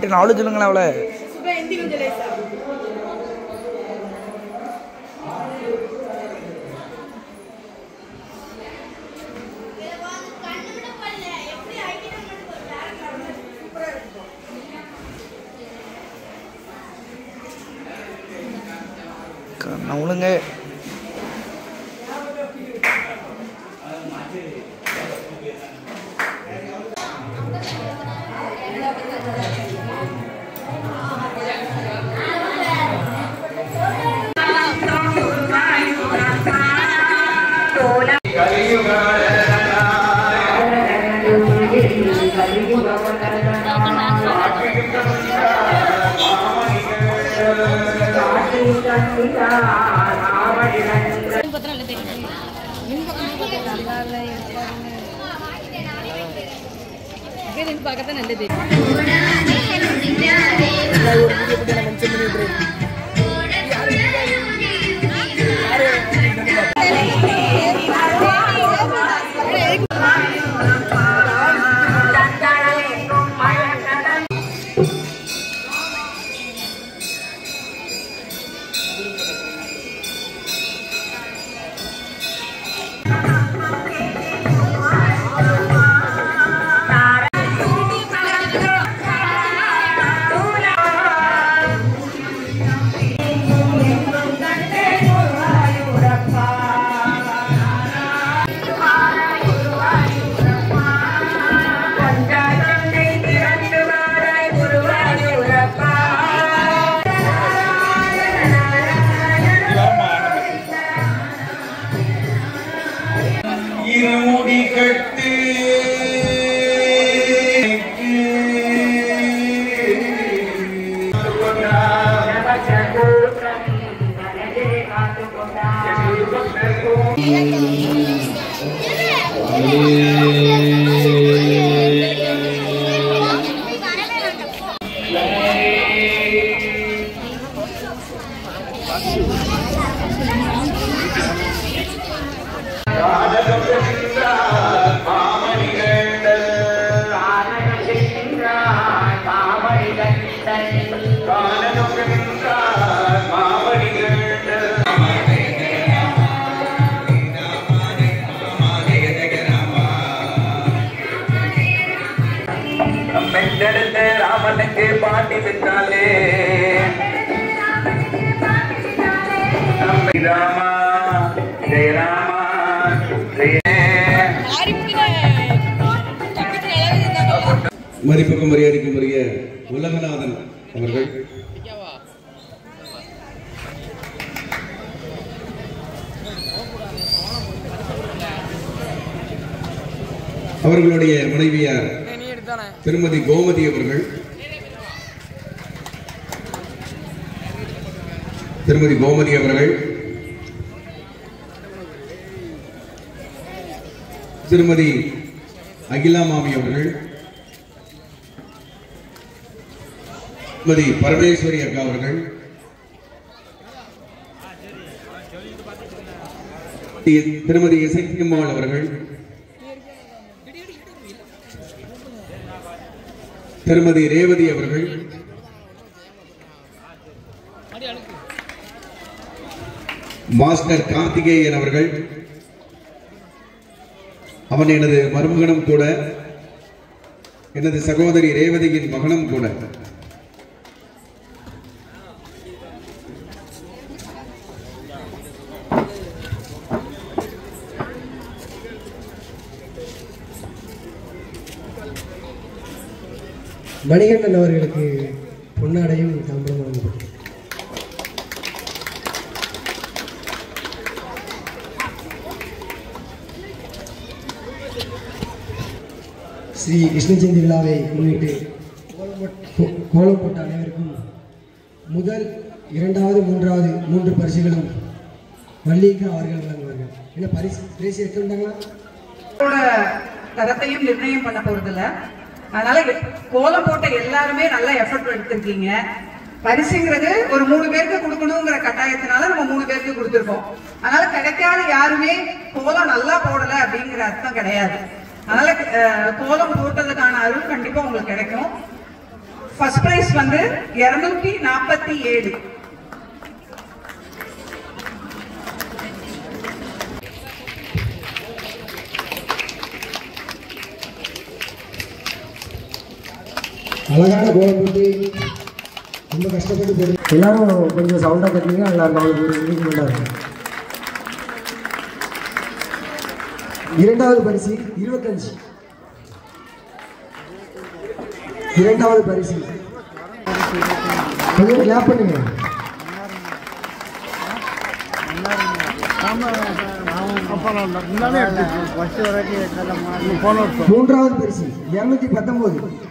நாலு சொல்லுங்களா அவளை ஒழுங்க ராமனுக்கு பாட்டி விட்டாலே ராமா ஜெய ராமா மதிப்புக்கும் மரியாதைக்கும் உரிய உலகநாதன் அவர்கள் அவர்களுடைய மனைவியார் திருமதி கோமதி அவர்கள் திருமதி அகிலா மாமி அவர்கள் திருமதி பரமேஸ்வரி அக்கா அவர்கள் திருமதி இசைக்குமாள் அவர்கள் திருமதி ரேவதி அவர்கள் மாஸ்டர் கார்த்திகேயன் அவர்கள் அவன் எனது மருமகனும் கூட எனது சகோதரி ரேவதியின் மகனும் கூட மணிகண்டன் அவர்களுக்கு பொன்னாடையும் தாம்பரம் வழங்கப்பட்டது. ஸ்ரீ கிருஷ்ண ஜெயந்தி விழாவை முன்னிட்டு கோலம் போட்ட அனைவருக்கும் முதல், இரண்டாவது, மூன்றாவது 3 பரிசுகளும் மல்லிகா அவர்கள் வழங்குவார்கள். என்ன பரிசு எடுத்துட்டாங்களா? தரத்தையும் நிர்ணயம் பண்ண போறதில்ல. அதனால கோலம் போட்ட எல்லாருமே நல்ல எஃபர்ட் எடுத்திருக்கீங்க. பரிசுங்கிறது ஒரு 3 பேருக்கு கொடுக்கணுங்கிற கட்டாயத்தினால நம்ம 3 பேருக்கு கொடுத்துருக்கோம். அதனால கிடைக்காத யாருமே கோலம் நல்லா போடல அப்படிங்கிற அர்த்தம் கிடையாது. அதனால கோலம் போட்டதுக்கான அருள் கண்டிப்பா உங்களுக்கு கிடைக்கும். ஃபர்ஸ்ட் பிரைஸ் வந்து 247. அழகான கோலம் போட்டு ரொம்ப கஷ்டப்பட்டு போடுங்க. எல்லாரும் கொஞ்சம் சவுண்டாக கட்டுறீங்க. எல்லாருக்கும் அவங்களுக்கு ஒரு இன்க்ரிமெண்டாக இருக்கும். இரண்டாவது பரிசு 25. இரண்டாவது பரிசு கொஞ்சம் கிளாப் பண்ணுங்க. மூன்றாவது பரிசு 219.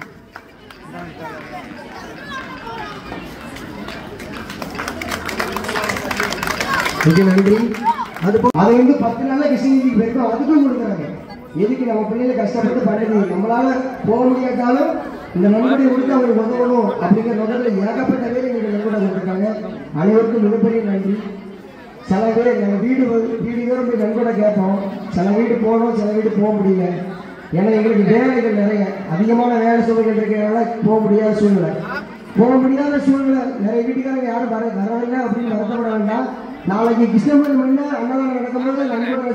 நன்றி. அதை வந்து 10 நாள்ல கிருஷ்ணகிரிக்கு போயிருக்கோம். அதுக்கும் கொடுக்குறாங்க. எதுக்கு நம்ம பிள்ளைகளை கஷ்டப்பட்டு பண்ணி நம்மளால போக முடியாட்டாலும் இந்த நன்கொடை கொடுத்து அவங்களுக்கு உதவணும் அப்படிங்கிற நோக்கத்தில் ஏகப்பட்ட பேர் எங்களுக்கு நன்கொடை கொடுத்துருக்காங்க. அனைவருக்கும் மிகப்பெரிய நன்றி. சில பேர் எங்கள் வீடு தூரம் போய் நன்கொடை கேட்போம். சில வீடு போகணும், சில வீடு போக முடியல. ஏன்னா எங்களுக்கு வேலைகள் நிறைய அதிகமான வேலை சூழ்நிலை இருக்கிறதுனால போக முடியாத சூழ்நிலை. நிறைய வீட்டுக்காரங்க யாரும் வரவில்லை அப்படின்னு வருத்தப்பட வேண்டாம். நாளைக்கு கிருஷ்ணகிரி மண்ண அன்னதானம் நடக்கும்போது நன்கொடை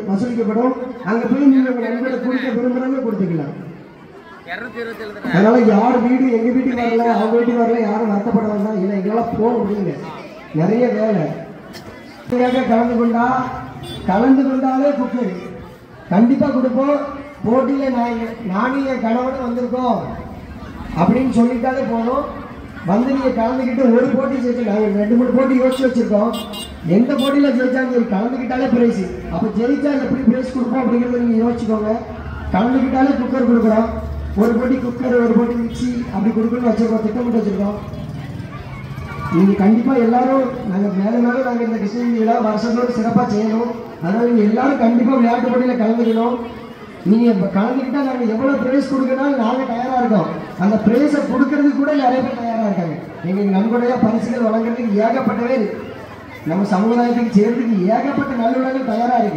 வசூலிக்கப்படும். அங்கே போய் நீங்கள் உங்கள் நன்கொடை கொடுக்க விரும்புகிறவங்க கொடுத்துக்கலாம். அதனால யார் வீடு எங்கள் வீட்டுக்கு வரல, அவங்க வீட்டுக்கு வரல, யாரும் வருத்தப்பட வேண்டாம். இல்லை எங்களால் போக முடியல, நிறைய வேலை. கலந்து கொண்டாலே குக்கர் கண்டிப்பாக கொடுப்போம். போட்டியில் நானும் என் கணவனும் வந்திருக்கோம் அப்படின்னு சொல்லிட்டாலே போனோம். வந்து நீங்கள் கலந்துக்கிட்டு ஒரு போட்டி ஜெயிச்சு, நாங்கள் 2-3 போட்டி யோசிச்சு வச்சுருக்கோம். எந்த போட்டியில் ஜெயிச்சாலும் சரி கலந்துக்கிட்டாலே பிரைஸு. அப்போ ஜெயிச்சா எப்படி பிரைஸ் கொடுப்போம் அப்படிங்கிறத நீங்கள் யோசிச்சுக்கோங்க. கலந்துக்கிட்டாலே குக்கர் கொடுக்குறோம். ஒரு போட்டி குக்கர், ஒரு போட்டி மிக்சி அப்படி கொடுக்கணும்னு வச்சுருக்கோம், திட்டமிட்டு வச்சுருக்கோம். நீங்கள் கண்டிப்பாக எல்லாரும் நாங்கள் மேலே நாங்கள் இந்த கிருஷ்ணகிரி விழா வருஷத்தோடு சிறப்பாக செய்யணும். அதனால் நீங்கள் எல்லாரும் கண்டிப்பாக விளையாட்டு போட்டியில் கலந்துக்கணும். நீங்கள் இப்போ கலந்துக்கிட்டால் நாங்கள் எவ்வளோ ப்ரைஸ் கொடுக்கனாலும் நாங்கள் தயாராக இருக்கோம். அந்த ப்ரைஸை கொடுக்கறதுக்கு கூட நிறைய பேர் தயாராக இருக்காங்க. எங்களுக்கு நன்கொடையாக பரிசுகள் வழங்குறதுக்கு ஏகப்பட்டவே இருக்குது. நம்ம சமுதாயத்துக்கு சேர்றதுக்கு ஏகப்பட்ட நல்லுடங்கள் தயாராக இருக்குது.